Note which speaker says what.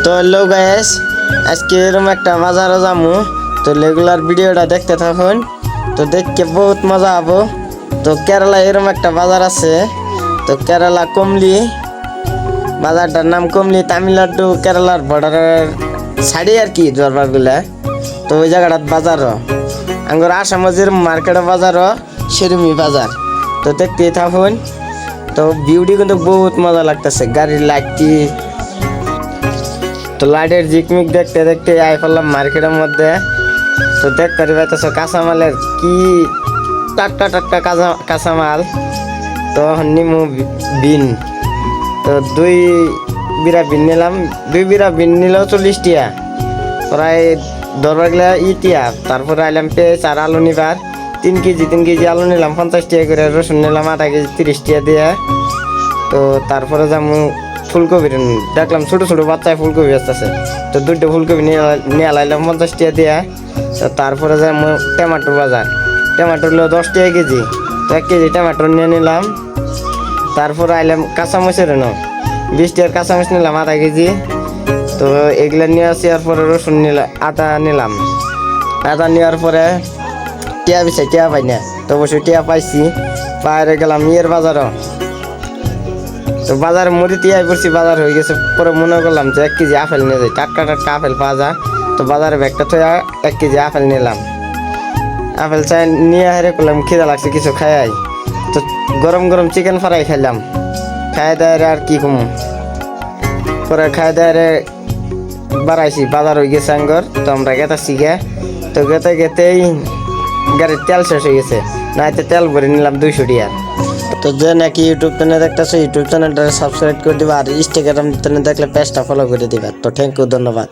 Speaker 1: তো hello guys, আজকে এরকম একটা বাজারে যাবো। তো রেগুলার ভিডিওটা দেখতে থাকুন, তো দেখতে বহুত মজা হবো। তো কেরালা এরকম একটা বাজার আছে, তো কেরালা কমলি বাজারটার নাম কমলি। তামিলনাড়ু কেরালার বর্ডারের সাইডে আর কি জরবারগুলা। তো ওই জায়গাটার বাজারও আঙ্গুর আসামে যেরকম মার্কেটে বাজারও সেরকমই বাজার। তো দেখতেই থাকুন। তো ভিউটি কিন্তু বহুত মজা লাগতেছে, গাড়ির লাইটটি। তো লাইটের ঝিকমিক দেখতে দেখতে আই পড়লাম মার্কেটের মধ্যে। তো দেখতে পাইতেছ কাঁচামালের কি টাটকা টাটকা কাঁচামাল। তো নিমু বিন, তো দুই বিরা বিন নিলাম। দুই বিরা বিন নিলেও 40 টিয়া, প্রায় দরবার গেলে ইটিয়া। তারপরে আইলাম পেঁয়াজ আর আলু নিবার। 3 কেজি আলু নিলাম 50 টাকা করে। রসুন নিলাম আধা কেজি 30 টাকা দিয়ে। তো তারপরে যাবো ফুলকপি, দেখলাম ছোট ছোট বাচ্চায় ফুলকপি আসতেছে। তো 2টা ফুলকপি নিয়ে লাইলাম 50 টাকা দিয়ে। তো তারপরে যাবো টমেটোর বাজার। টমেটো হলো 10 টাকা কেজি। তো 1 কেজি টমেটো নিয়ে নিলাম। তারপরে আইলাম কাঁচামরিচের 20 টাকার কাঁচামরিচ নিলাম আধা কেজি। তো এগুলা নিয়ে আসি। আর পরে রসুন নিলাম, আদা নিলাম। আদা নেওয়ার পরে টিয়া বিচাই, টিয়া পাই না। তো অবশ্যই টিয়া পাইছি, বাইরে গেলাম ইয়ের বাজারও। তো বাজারে মুড়ি টিয়াই পড়ছি, বাজার হয়ে গেছে। পরে মনে করলাম যে 1 কেজি আপেল নিয়ে যাই, টাটকা টাটকা আপেল পাওয়া যায়। তো বাজারে ব্যাগটা থয়ে 1 কেজি আপেল নিলাম। আপেল চাই নিয়ে হেরে করলাম, খিদা লাগছে কিছু খাই। তো গরম গরম চিকেন ফ্রাই খাইলাম। খাই দেয় আর কি কম, পরে খাই দেয় বাড়াইছি। বাজার হয়ে গেছে আঙ্গর। তো আমরা গেতাছি গে। তো গেতে গেতেই গাড়ির তেল শেষ হয়ে গেছে, নাইতে তেল ভরে নিলাম 200 টিয়ার। তো যে নাকি ইউটিউব চ্যানেল দেখতেছে, ইউটিউব চ্যানেলটা সাবস্ক্রাইব করে দিবা। আর ইনস্টাগ্রাম চ্যানেল দেখলে পেজটা ফলো করে দিবা। তো থ্যাংক ইউ, ধন্যবাদ।